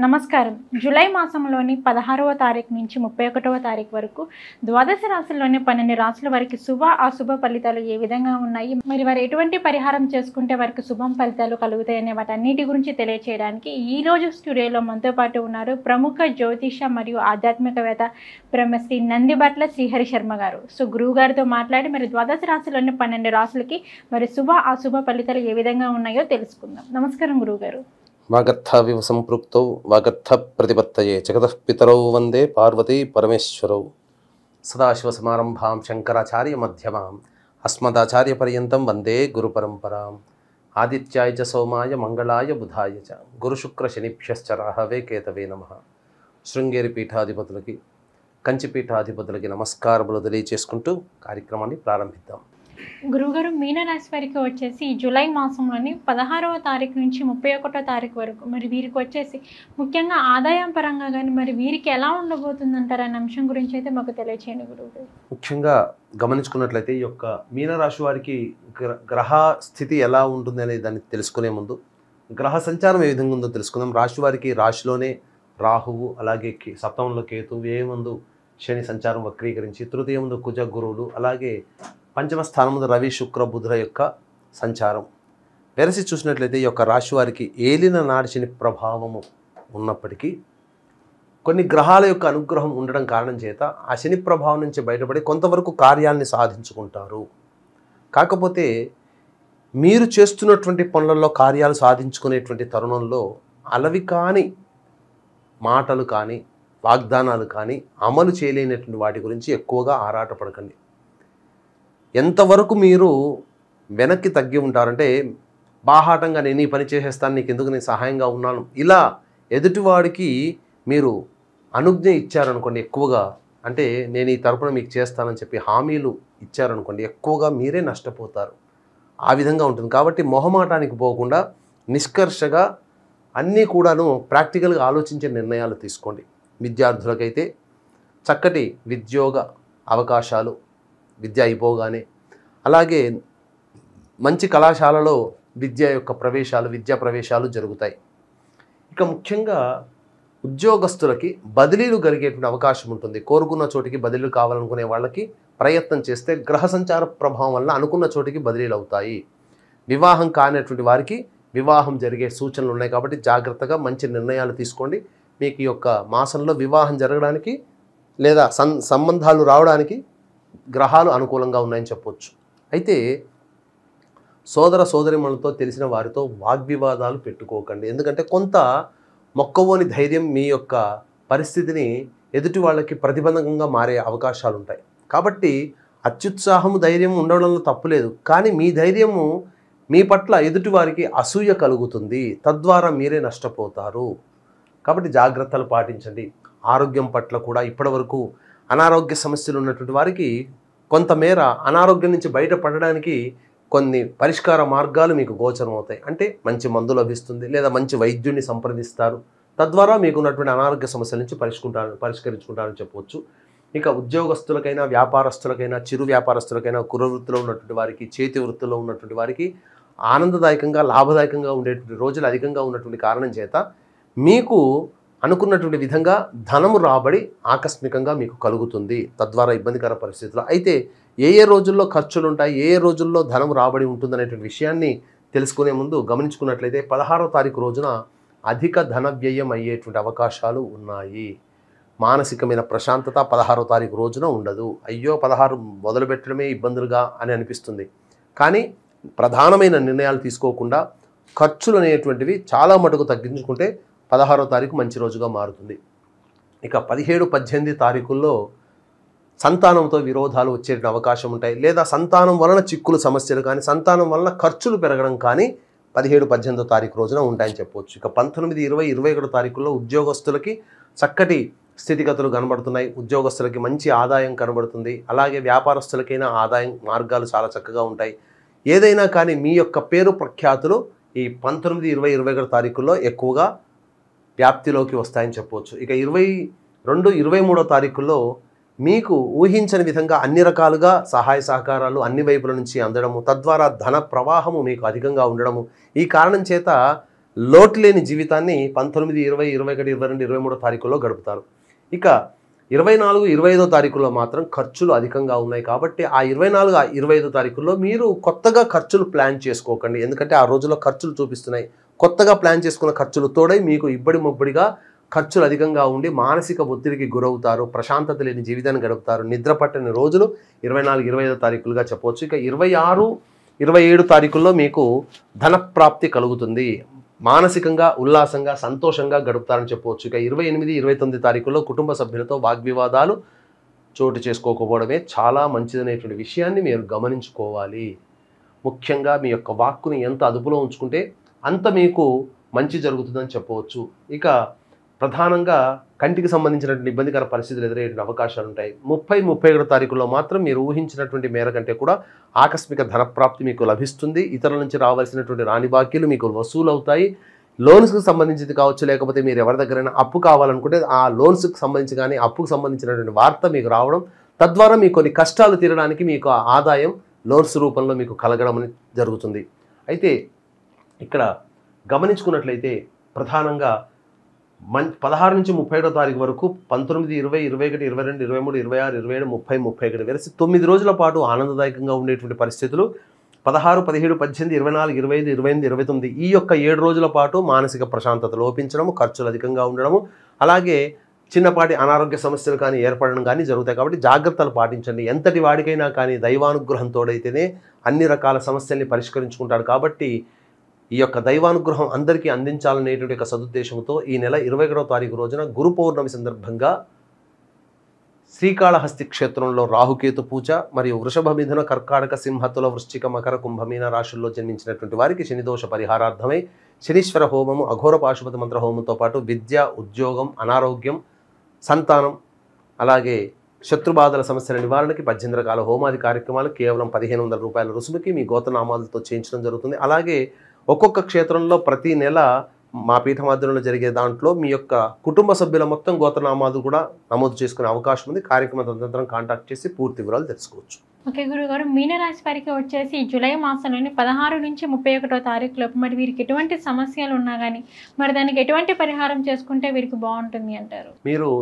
నమస్కారం. జూలై మాసంలోని 16వ తారీఖు నుంచి 31వ తారీఖు వరకు ద్వాదశ రాశుల్లోని 12 రాశుల వారికి శుభ అశుభ ఫలితాలు ఏ విధంగా ఉన్నాయి, మరి వారు ఎటువంటి పరిహారం చేసుకుంటే వారికి శుభం ఫలితాలు కలుగుతాయనే వాటన్నిటి గురించి తెలియచేయడానికి ఈ రోజు స్టూడియోలో మనతో పాటు ఉన్నారు ప్రముఖ జ్యోతిష మరియు ఆధ్యాత్మికవేత్త బ్రహ్మశ్రీ నందిబట్ల శ్రీహరి శర్మ గారు. సో గురువు గారితో మాట్లాడి మరి ద్వాదశ రాశుల్లోని 12 రాశులకి మరి శుభ అశుభ ఫలితాలు ఏ విధంగా ఉన్నాయో తెలుసుకుందాం. నమస్కారం గురువు గారు. వాగర్థావివ సంపృక్తౌ వాగర్థ ప్రతిపత్తయే జగతః పితరౌ వందే పార్వతీ పరమేశ్వరౌ. సదాశివసమారంభాం శంకరాచార్య మధ్యమాం అస్మదాచార్య పర్యంతం వందే గురు పరంపరాం. ఆదిత్యాయ చ సోమాయ మంగళాయ బుధాయ చ గురుశుక్ర శనిభ్యశ్చ రాహవే కేతవే నమః. శృంగేరి పీఠాధిపతులకి కంచి పీఠాధిపతులకి నమస్కారములు తెలియచేసుకుంటూ కార్యక్రమాన్ని ప్రారంభిద్దాం. గురువుగారు, మీనరాశి వారికి వచ్చేసి ఈ జూలై మాసంలోని 16వ తారీఖు నుంచి 31వ తారీఖు వరకు మరి వీరికి వచ్చేసి ముఖ్యంగా ఆదాయం పరంగా కానీ మరి వీరికి ఎలా ఉండబోతుంది అంటారు అనే అంశం గురించి అయితే మాకు తెలియచేయండి గురువుగారు. ముఖ్యంగా గమనించుకున్నట్లయితే ఈ యొక్క మీనరాశి వారికి గ్రహ స్థితి ఎలా ఉంటుంది అనే దాన్ని తెలుసుకునే ముందు గ్రహ సంచారం ఏ విధంగా ఉందో తెలుసుకుందాం. రాశి వారికి రాశిలోనే రాహువు, అలాగే సప్తమంలో కేతువు, వ్యయమందు శని సంచారం వక్రీకరించి, తృతీయమందు కుజ గురువులు, అలాగే పంచమ స్థానముందు రవి శుక్ర బుధుల యొక్క సంచారం వెరసి చూసినట్లయితే ఈ యొక్క రాశి వారికి ఏలిన నాడి శని ప్రభావము ఉన్నప్పటికీ కొన్ని గ్రహాల యొక్క అనుగ్రహం ఉండడం కారణం చేత ఆ శని ప్రభావం నుంచి బయటపడి కొంతవరకు కార్యాన్ని సాధించుకుంటారు. కాకపోతే మీరు చేస్తున్నటువంటి పనులలో కార్యాలు సాధించుకునేటువంటి తరుణంలో అలవి కాని మాటలు కానీ వాగ్దానాలు కానీ అమలు చేయలేనటువంటి వాటి గురించి ఎక్కువగా ఆరాటపడకండి. ఎంతవరకు మీరు వెనక్కి తగ్గి ఉంటారంటే బాహాటంగా నేను ఈ పని చేసేస్తాను, నీకు ఎందుకు నేను సహాయంగా ఉన్నాను, ఇలా ఎదుటివాడికి మీరు అనుజ్ఞ ఇచ్చారనుకోండి, ఎక్కువగా అంటే నేను ఈ తరపున మీకు చేస్తానని చెప్పి హామీలు ఇచ్చారనుకోండి, ఎక్కువగా మీరే నష్టపోతారు. ఆ విధంగా ఉంటుంది. కాబట్టి మొహమాటానికి పోకుండా నిష్కర్షగా అన్నీ కూడాను ప్రాక్టికల్గా ఆలోచించే నిర్ణయాలు తీసుకోండి. విద్యార్థులకైతే చక్కటి విద్యోగ అవకాశాలు విద్య అయిపోగానే, అలాగే మంచి కళాశాలలో విద్యా ప్రవేశాలు జరుగుతాయి. ఇక ముఖ్యంగా ఉద్యోగస్తులకి బదిలీలు కలిగేటువంటి అవకాశం ఉంటుంది. కోరుకున్న చోటికి బదిలీలు కావాలనుకునే వాళ్ళకి ప్రయత్నం చేస్తే గ్రహ సంచార ప్రభావం వల్ల అనుకున్న చోటికి బదిలీలు అవుతాయి. వివాహం కానిటువంటి వారికి వివాహం జరిగే సూచనలు ఉన్నాయి. కాబట్టి జాగ్రత్తగా మంచి నిర్ణయాలు తీసుకోండి. మీకు ఈ యొక్క మాసంలో వివాహం జరగడానికి లేదా సంబంధాలు రావడానికి గ్రహాలు అనుకూలంగా ఉన్నాయని చెప్పవచ్చు. అయితే సోదర సోదరిమణులతో తెలిసిన వారితో వాగ్వివాదాలు పెట్టుకోకండి. ఎందుకంటే కొంత మొక్కవోని ధైర్యం మీ యొక్క పరిస్థితిని ఎదుటి వాళ్ళకి ప్రతిబంధకంగా మారే అవకాశాలు ఉంటాయి. కాబట్టి అత్యుత్సాహము ధైర్యం ఉండడంలో తప్పులేదు, కానీ మీ ధైర్యము మీ పట్ల ఎదుటి వారికి అసూయ కలుగుతుంది, తద్వారా మీరే నష్టపోతారు. కాబట్టి జాగ్రత్తలు పాటించండి. ఆరోగ్యం పట్ల కూడా ఇప్పటివరకు అనారోగ్య సమస్యలు ఉన్నటువంటి వారికి కొంతమేర అనారోగ్యం నుంచి బయటపడడానికి కొన్ని పరిష్కార మార్గాలు మీకు గోచరం అవుతాయి. అంటే మంచి మందు లభిస్తుంది, లేదా మంచి వైద్యుడిని సంప్రదిస్తారు, తద్వారా మీకు ఉన్నటువంటి అనారోగ్య సమస్యల నుంచి పరిష్కరించుకుంటారని చెప్పవచ్చు. ఇక ఉద్యోగస్తులకైనా వ్యాపారస్తులకైనా చిరు వ్యాపారస్తులకైనా కురవృత్తిలో ఉన్నటువంటి వారికి, చేతి వృత్తిలో ఉన్నటువంటి వారికి ఆనందదాయకంగా లాభదాయకంగా ఉండేటువంటి రోజులు అధికంగా ఉన్నటువంటి కారణం చేత మీకు అనుకున్నటువంటి విధంగా ధనము రాబడి ఆకస్మికంగా మీకు కలుగుతుంది, తద్వారా ఇబ్బందికర పరిస్థితులు. అయితే ఏ రోజుల్లో ఖర్చులు ఉంటాయి, ఏ రోజుల్లో ధనము రాబడి ఉంటుందనేటువంటి విషయాన్ని తెలుసుకునే ముందు గమనించుకున్నట్లయితే 16వ తారీఖు రోజున అధిక ధన వ్యయం అయ్యేటువంటి అవకాశాలు ఉన్నాయి. మానసికమైన ప్రశాంతత 16వ తారీఖు రోజున ఉండదు. అయ్యో 16 మొదలుపెట్టడమే ఇబ్బందులుగా అని అనిపిస్తుంది. కానీ ప్రధానమైన నిర్ణయాలు తీసుకోకుండా ఖర్చులు అనేటువంటివి చాలా మటుకు తగ్గించుకుంటే 16వ తారీఖు మంచి రోజుగా మారుతుంది. ఇక 17, 18 తారీఖుల్లో సంతానంతో విరోధాలు వచ్చే అవకాశం ఉంటాయి, లేదా సంతానం వలన చిక్కులు సమస్యలు కానీ సంతానం వలన ఖర్చులు పెరగడం కానీ 17, 18వ తారీఖు రోజున ఉంటాయని చెప్పవచ్చు. ఇక 19, 20, 21 తారీఖుల్లో ఉద్యోగస్తులకి చక్కటి స్థితిగతులు కనబడుతున్నాయి. ఉద్యోగస్తులకి మంచి ఆదాయం కనబడుతుంది. అలాగే వ్యాపారస్తులకైనా ఆదాయం మార్గాలు చాలా చక్కగా ఉంటాయి. ఏదైనా కానీ మీ యొక్క పేరు ప్రఖ్యాతులు ఈ 19, 20, 21 తారీఖుల్లో ఎక్కువగా వ్యాప్తిలోకి వస్తాయని చెప్పవచ్చు. ఇక 22, 23వ తారీఖుల్లో మీకు ఊహించని విధంగా అన్ని రకాలుగా సహాయ సహకారాలు అన్ని వైపుల నుంచి అందడము, తద్వారా ధన ప్రవాహము మీకు అధికంగా ఉండడము, ఈ కారణం చేత లోటు లేని జీవితాన్ని 19, 20, 21, 22, 23 తారీఖుల్లో గడుపుతారు. ఇక 24, 25 తారీఖుల్లో మాత్రం ఖర్చులు అధికంగా ఉన్నాయి కాబట్టి ఆ 24, 25 తారీఖుల్లో మీరు కొత్తగా ఖర్చులు ప్లాన్ చేసుకోకండి. ఎందుకంటే ఆ రోజుల్లో ఖర్చులు చూపిస్తున్నాయి. కొత్తగా ప్లాన్ చేసుకున్న ఖర్చులు తోడై మీకు ఇబ్బడి ముబ్బడిగా ఖర్చులు అధికంగా ఉండి మానసిక ఒత్తిడికి గురవుతారు. ప్రశాంతత లేని జీవితాన్ని గడుపుతారు. నిద్ర పట్టని రోజులు 24, 25 తారీఖులుగా చెప్పవచ్చు. ఇక 26, 27 తారీఖుల్లో మీకు ధనప్రాప్తి కలుగుతుంది. మానసికంగా ఉల్లాసంగా సంతోషంగా గడుపుతారని చెప్పవచ్చు. ఇక 28, 29 తారీఖుల్లో కుటుంబ సభ్యులతో వాగ్వివాదాలు చోటు చేసుకోకపోవడమే చాలా మంచిదనేటువంటి విషయాన్ని మీరు గమనించుకోవాలి. ముఖ్యంగా మీ యొక్క వాక్కుని ఎంత అదుపులో ఉంచుకుంటే అంత మీకు మంచి జరుగుతుందని చెప్పవచ్చు. ఇక ప్రధానంగా కంటికి సంబంధించినటువంటి ఇబ్బందికర పరిస్థితులు ఎదురయ్యే అవకాశాలు ఉంటాయి. 30, 31 తారీఖుల్లో మాత్రం మీరు ఊహించినటువంటి మేర కంటే కూడా ఆకస్మిక ధనప్రాప్తి మీకు లభిస్తుంది. ఇతరుల నుంచి రావాల్సినటువంటి రాని బాకీలు మీకు వసూలు అవుతాయి. లోన్స్కి సంబంధించింది కావచ్చు, లేకపోతే మీరు ఎవరి దగ్గరైనా అప్పు కావాలనుకుంటే ఆ లోన్స్కి సంబంధించి కానీ అప్పుకు సంబంధించినటువంటి వార్త మీకు రావడం, తద్వారా మీకు కొన్ని కష్టాలు తీరడానికి మీకు ఆదాయం లోన్స్ రూపంలో మీకు కలగడం అనేది జరుగుతుంది. అయితే ఇక్కడ గమనించుకున్నట్లయితే ప్రధానంగా 16 నుంచి 31 తారీఖు వరకు 19, 20, 21, 22, 23, 26, 27, 30, 31 వెరసి 9 రోజుల పాటు ఆనందదాయకంగా ఉండేటువంటి పరిస్థితులు. 16, 17, 18, 24, 25, 28, 29 ఈ యొక్క 7 రోజుల పాటు మానసిక ప్రశాంతత లోపించడము, ఖర్చులు అధికంగా ఉండడము, అలాగే చిన్నపాటి అనారోగ్య సమస్యలు కానీ ఏర్పడడం కానీ జరుగుతాయి. కాబట్టి జాగ్రత్తలు పాటించండి. ఎంతటి వాడికైనా కానీ దైవానుగ్రహం తోడైతేనే అన్ని రకాల సమస్యల్ని పరిష్కరించుకుంటాడు. కాబట్టి ఈ యొక్క దైవానుగ్రహం అందరికీ అందించాలనేటువంటి ఒక సదుద్దేశంతో ఈ నెల 21వ తారీఖు రోజున గురు పౌర్ణమి సందర్భంగా శ్రీకాళహస్తి క్షేత్రంలో రాహుకేతు పూజ మరియు వృషభ, మిథున, కర్కాటక, సింహతుల, వృశ్చిక, మకర, కుంభమీన రాశుల్లో జన్మించినటువంటి వారికి శనిదోష పరిహారార్థమై శనీశ్వర హోమము, అఘోర పాశుపతి మంత్ర హోమంతో పాటు విద్య, ఉద్యోగం, అనారోగ్యం, సంతానం, అలాగే శత్రుబాధల సమస్యల నివారణకి 18 రకాల హోమాది కార్యక్రమాలు కేవలం 1500 రూపాయల రుసుముకి మీ గోత్రనామాలతో చేయించడం జరుగుతుంది. అలాగే ఒక్కొక్క క్షేత్రంలో ప్రతి నెల మా పీఠమాధ్యంలో జరిగే దాంట్లో మీ యొక్క కుటుంబ సభ్యుల మొత్తం గోత్రనామాలు కూడా నమోదు చేసుకునే అవకాశం ఉంది. కార్యక్రమ తదనంతరం కాంటాక్ట్ చేసి పూర్తి వివరాలు తెలుసుకోవచ్చు. ఓకే గురుగారు, మీనరాశి వారికి వచ్చేసి జూలై మాసంలోని 16 నుంచి 31వ తారీఖు లోపు మరి వీరికి ఎటువంటి సమస్యలు ఉన్నా కానీ మరి దానికి ఎటువంటి పరిహారం చేసుకుంటే వీరికి బాగుంటుంది అంటారు? మీరు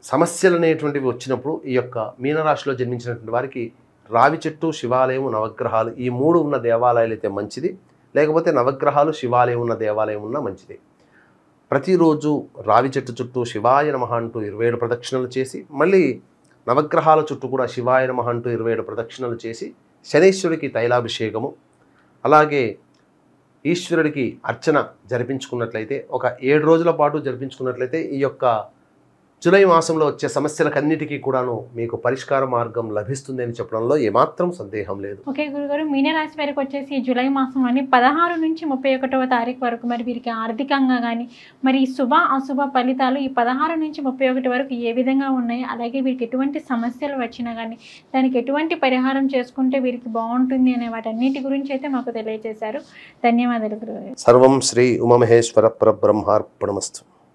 సమస్యలు అనేటువంటివి వచ్చినప్పుడు ఈ యొక్క మీనరాశిలో జన్మించినటువంటి వారికి రావి చెట్టు, శివాలయం, నవగ్రహాలు ఈ 3 ఉన్న దేవాలయాలు అయితే మంచిది. లేకపోతే నవగ్రహాలు, శివాలయం ఉన్న దేవాలయం ఉన్న మంచిది. ప్రతిరోజు రావి చెట్టు చుట్టూ శివాయ నమః అంటూ 27 ప్రదక్షిణలు చేసి మళ్ళీ నవగ్రహాల చుట్టూ కూడా శివాయ నమః అంటూ 27 ప్రదక్షిణలు చేసి శనీశ్వరుడికి తైలాభిషేకము, అలాగే ఈశ్వరుడికి అర్చన జరిపించుకున్నట్లయితే ఒక 7 రోజుల పాటు జరిపించుకున్నట్లయితే ఈ యొక్క జూలై మాసంలో వచ్చే సమస్యలకన్నిటికీ కూడాను మీకు పరిష్కార మార్గం లభిస్తుంది అని చెప్పడంలో ఏమాత్రం సందేహం లేదు. ఓకే గురుగారు, మీనరాశి వారికి వచ్చేసి జూలై మాసంలోని 16 నుంచి 31వ తారీఖు వరకు మరి వీరికి ఆర్థికంగా కానీ మరి శుభ అశుభ ఫలితాలు ఈ 16 నుంచి 31 వరకు ఏ విధంగా ఉన్నాయి, అలాగే వీరికి ఎటువంటి సమస్యలు వచ్చినా కానీ దానికి ఎటువంటి పరిహారం చేసుకుంటే వీరికి బాగుంటుంది అనే వాటన్నిటి గురించి అయితే మాకు తెలియజేశారు. ధన్యవాదాలు గురుగారు. సర్వం శ్రీ ఉమామహేశ్వర పరబ్రహ్మార్పణమస్తు.